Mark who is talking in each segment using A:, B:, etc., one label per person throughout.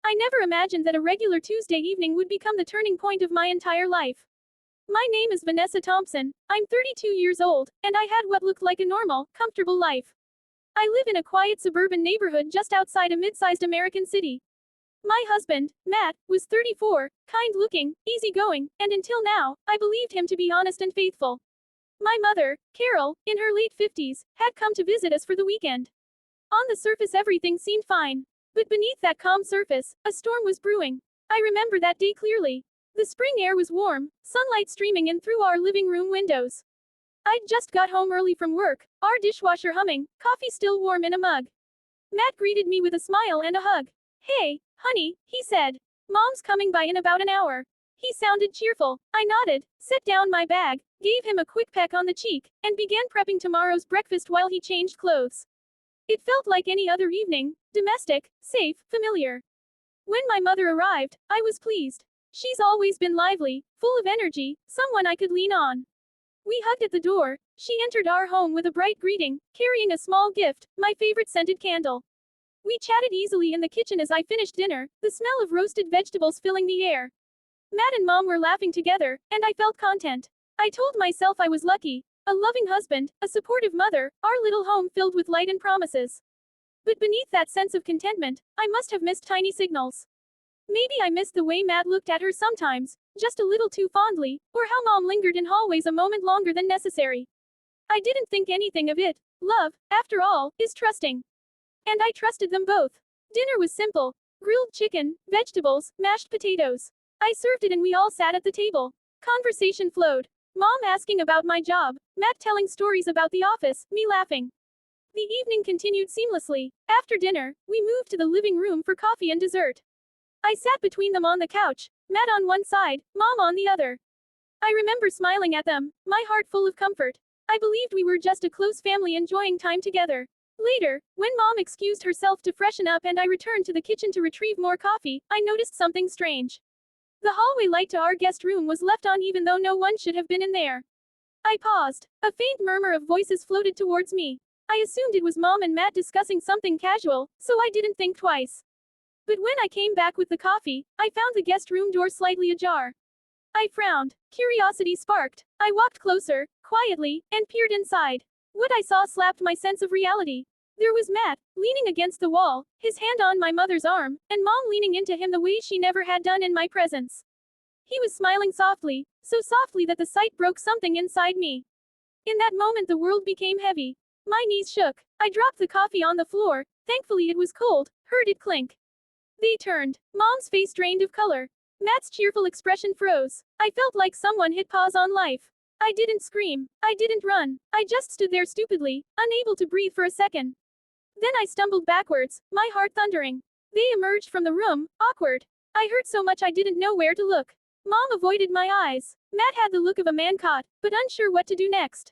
A: I never imagined that a regular Tuesday evening would become the turning point of my entire life. My name is Vanessa Thompson, I'm 32 years old, and I had what looked like a normal, comfortable life. I live in a quiet suburban neighborhood just outside a mid-sized American city. My husband, Matt, was 34, kind-looking, easygoing, and until now, I believed him to be honest and faithful. My mother, Carol, in her late 50s, had come to visit us for the weekend. On the surface everything seemed fine. But beneath that calm surface, a storm was brewing. I remember that day clearly. The spring air was warm, sunlight streaming in through our living room windows. I'd just got home early from work, our dishwasher humming, coffee still warm in a mug. Matt greeted me with a smile and a hug. "Hey, honey," he said. "Mom's coming by in about an hour." He sounded cheerful. I nodded, set down my bag, gave him a quick peck on the cheek, and began prepping tomorrow's breakfast while he changed clothes. It felt like any other evening, domestic, safe, familiar. When my mother arrived, I was pleased. She's always been lively, full of energy, someone I could lean on. We hugged at the door. She entered our home with a bright greeting, carrying a small gift, my favorite scented candle. We chatted easily in the kitchen as I finished dinner, the smell of roasted vegetables filling the air. Matt and Mom were laughing together, and I felt content. I told myself I was lucky. A loving husband, a supportive mother, our little home filled with light and promises. But beneath that sense of contentment, I must have missed tiny signals. Maybe I missed the way Matt looked at her sometimes, just a little too fondly, or how Mom lingered in hallways a moment longer than necessary. I didn't think anything of it. Love, after all, is trusting. And I trusted them both. Dinner was simple. Grilled chicken, vegetables, mashed potatoes. I served it and we all sat at the table. Conversation flowed. Mom asking about my job, Matt telling stories about the office, me laughing. The evening continued seamlessly. After dinner, we moved to the living room for coffee and dessert. I sat between them on the couch, Matt on one side, Mom on the other. I remember smiling at them, my heart full of comfort. I believed we were just a close family enjoying time together. Later, when Mom excused herself to freshen up and I returned to the kitchen to retrieve more coffee, I noticed something strange. The hallway light to our guest room was left on even though no one should have been in there. I paused. A faint murmur of voices floated towards me. I assumed it was Mom and Matt discussing something casual, so I didn't think twice. But when I came back with the coffee, I found the guest room door slightly ajar. I frowned. Curiosity sparked. I walked closer, quietly, and peered inside. What I saw slapped my sense of reality. There was Matt, leaning against the wall, his hand on my mother's arm, and Mom leaning into him the way she never had done in my presence. He was smiling softly, so softly that the sight broke something inside me. In that moment the world became heavy. My knees shook. I dropped the coffee on the floor, thankfully it was cold, heard it clink. They turned. Mom's face drained of color. Matt's cheerful expression froze. I felt like someone hit pause on life. I didn't scream. I didn't run. I just stood there stupidly, unable to breathe for a second. Then I stumbled backwards, my heart thundering. They emerged from the room, awkward. I hurt so much I didn't know where to look. Mom avoided my eyes. Matt had the look of a man caught, but unsure what to do next.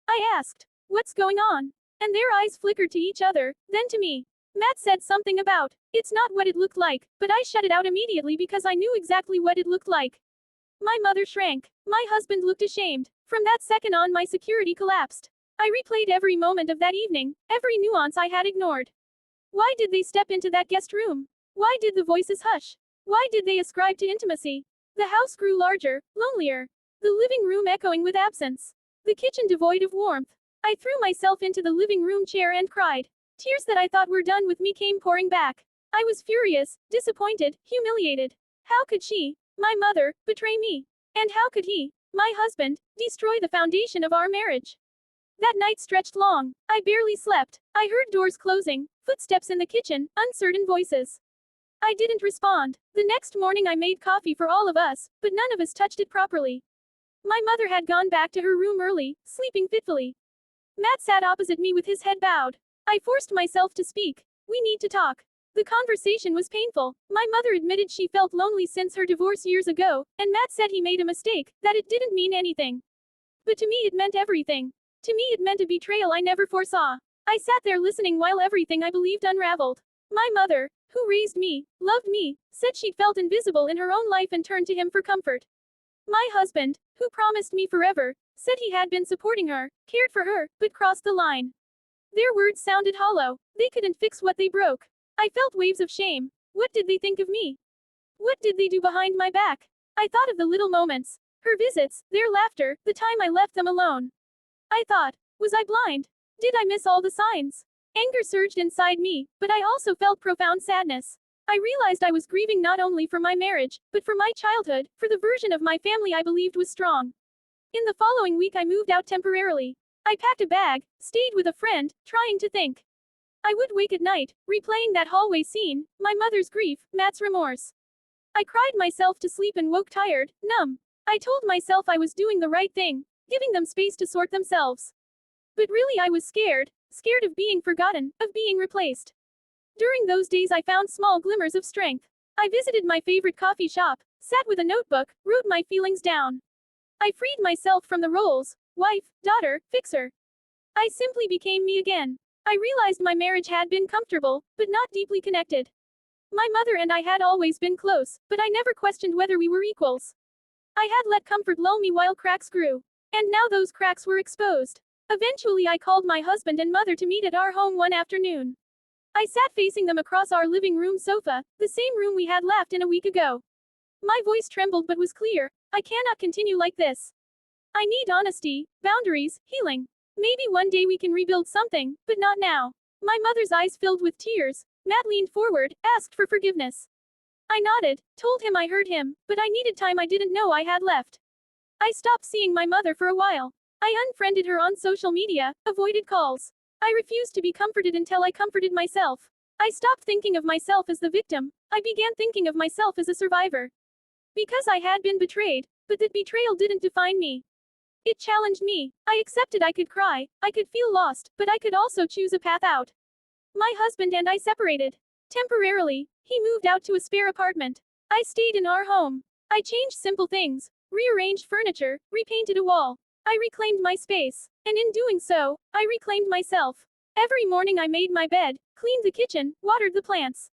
A: I asked, "What's going on?" And their eyes flickered to each other, then to me. Matt said something about, "It's not what it looked like," but I shut it out immediately because I knew exactly what it looked like. My mother shrank. My husband looked ashamed. From that second on my security collapsed. I replayed every moment of that evening, every nuance I had ignored. Why did they step into that guest room? Why did the voices hush? Why did they ascribe to intimacy? The house grew larger, lonelier. The living room echoing with absence. The kitchen devoid of warmth. I threw myself into the living room chair and cried. Tears that I thought were done with me came pouring back. I was furious, disappointed, humiliated. How could she, my mother, betray me? And how could he, my husband, destroy the foundation of our marriage? That night stretched long. I barely slept. I heard doors closing, footsteps in the kitchen, uncertain voices. I didn't respond. The next morning I made coffee for all of us, but none of us touched it properly. My mother had gone back to her room early, sleeping fitfully. Matt sat opposite me with his head bowed. I forced myself to speak. "We need to talk." The conversation was painful. My mother admitted she felt lonely since her divorce years ago, and Matt said he made a mistake, that it didn't mean anything. But to me it meant everything. To me it meant a betrayal I never foresaw. I sat there listening while everything I believed unraveled. My mother, who raised me, loved me, said she felt invisible in her own life and turned to him for comfort. My husband, who promised me forever, said he had been supporting her, cared for her, but crossed the line. Their words sounded hollow. They couldn't fix what they broke. I felt waves of shame. What did they think of me? What did they do behind my back? I thought of the little moments. Her visits, their laughter, the time I left them alone. I thought, was I blind? Did I miss all the signs? Anger surged inside me, but I also felt profound sadness. I realized I was grieving not only for my marriage, but for my childhood, for the version of my family I believed was strong. In the following week I moved out temporarily. I packed a bag, stayed with a friend, trying to think. I would wake at night, replaying that hallway scene, my mother's grief, Matt's remorse. I cried myself to sleep and woke tired, numb. I told myself I was doing the right thing, giving them space to sort themselves. But really I was scared of being forgotten, of being replaced. During those days I found small glimmers of strength. I visited my favorite coffee shop, sat with a notebook, wrote my feelings down. I freed myself from the roles, wife, daughter, fixer. I simply became me again. I realized my marriage had been comfortable, but not deeply connected. My mother and I had always been close, but I never questioned whether we were equals. I had let comfort lull me while cracks grew. And now those cracks were exposed. Eventually I called my husband and mother to meet at our home one afternoon. I sat facing them across our living room sofa, the same room we had left in a week ago. My voice trembled but was clear. I cannot continue like this. I need honesty, boundaries, healing. Maybe one day we can rebuild something, but not now. My mother's eyes filled with tears. Matt leaned forward, asked for forgiveness. I nodded, told him I heard him, but I needed time I didn't know I had left. I stopped seeing my mother for a while. I unfriended her on social media, avoided calls. I refused to be comforted until I comforted myself. I stopped thinking of myself as the victim. I began thinking of myself as a survivor. Because I had been betrayed, but that betrayal didn't define me. It challenged me. I accepted I could cry, I could feel lost, but I could also choose a path out. My husband and I separated. Temporarily, he moved out to a spare apartment. I stayed in our home. I changed simple things, rearranged furniture, repainted a wall. I reclaimed my space, and in doing so, I reclaimed myself. Every morning I made my bed, cleaned the kitchen, watered the plants.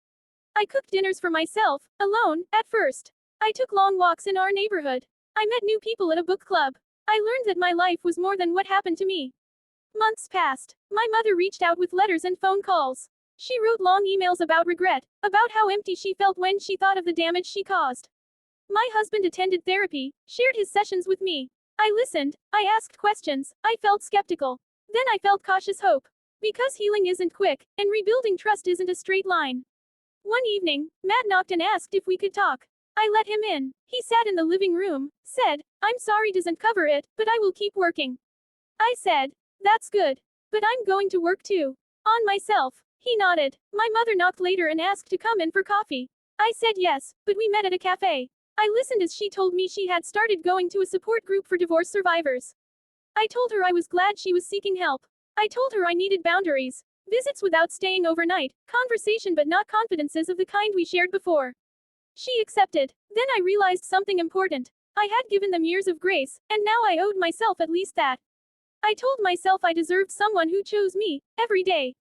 A: I cooked dinners for myself, alone, at first. I took long walks in our neighborhood. I met new people at a book club. I learned that my life was more than what happened to me. Months passed. My mother reached out with letters and phone calls. She wrote long emails about regret, about how empty she felt when she thought of the damage she caused. My husband attended therapy, shared his sessions with me. I listened, I asked questions, I felt skeptical. Then I felt cautious hope. Because healing isn't quick, and rebuilding trust isn't a straight line. One evening, Matt knocked and asked if we could talk. I let him in. He sat in the living room, said, "I'm sorry doesn't cover it, but I will keep working." I said, "That's good. But I'm going to work too. On myself." He nodded. My mother knocked later and asked to come in for coffee. I said yes, but we met at a cafe. I listened as she told me she had started going to a support group for divorce survivors. I told her I was glad she was seeking help. I told her I needed boundaries. Visits without staying overnight, conversation but not confidences of the kind we shared before. She accepted. Then I realized something important. I had given them years of grace, and now I owed myself at least that. I told myself I deserved someone who chose me, every day.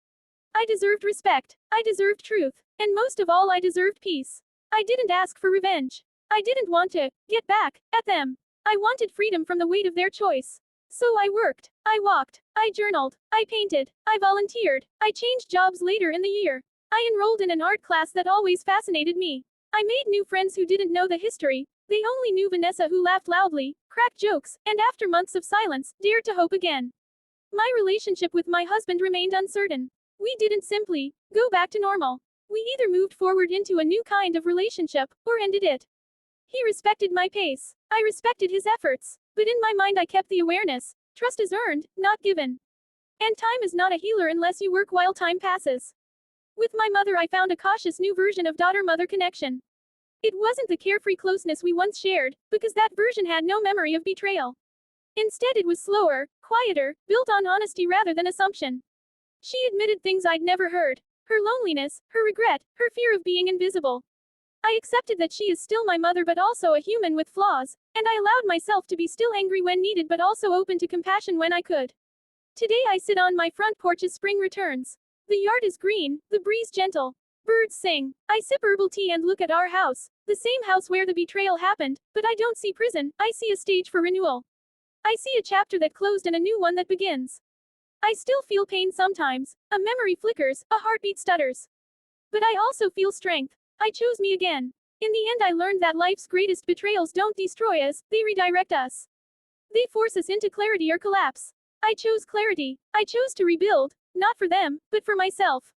A: I deserved respect. I deserved truth. And most of all I deserved peace. I didn't ask for revenge. I didn't want to get back at them. I wanted freedom from the weight of their choice. So I worked. I walked. I journaled. I painted. I volunteered. I changed jobs later in the year. I enrolled in an art class that always fascinated me. I made new friends who didn't know the history. They only knew Vanessa, who laughed loudly, cracked jokes, and after months of silence, dared to hope again. My relationship with my husband remained uncertain. We didn't simply go back to normal. We either moved forward into a new kind of relationship, or ended it. He respected my pace. I respected his efforts. But in my mind I kept the awareness. Trust is earned, not given. And time is not a healer unless you work while time passes. With my mother I found a cautious new version of daughter-mother connection. It wasn't the carefree closeness we once shared, because that version had no memory of betrayal. Instead it was slower, quieter, built on honesty rather than assumption. She admitted things I'd never heard. Her loneliness, her regret, her fear of being invisible. I accepted that she is still my mother but also a human with flaws, and I allowed myself to be still angry when needed but also open to compassion when I could. Today I sit on my front porch as spring returns. The yard is green, the breeze gentle. Birds sing. I sip herbal tea and look at our house, the same house where the betrayal happened, but I don't see prison, I see a stage for renewal. I see a chapter that closed and a new one that begins. I still feel pain sometimes, a memory flickers, a heartbeat stutters. But I also feel strength. I chose me again. In the end, I learned that life's greatest betrayals don't destroy us, they redirect us. They force us into clarity or collapse. I chose clarity. I chose to rebuild, not for them, but for myself.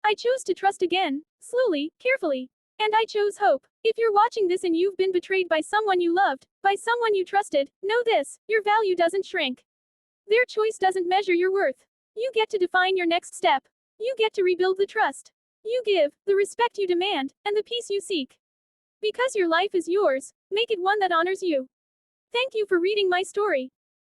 A: I chose to trust again, slowly, carefully. And I chose hope. If you're watching this and you've been betrayed by someone you loved, by someone you trusted, know this: your value doesn't shrink. Their choice doesn't measure your worth. You get to define your next step. You get to rebuild the trust you give, the respect you demand, and the peace you seek. Because your life is yours, make it one that honors you. Thank you for reading my story.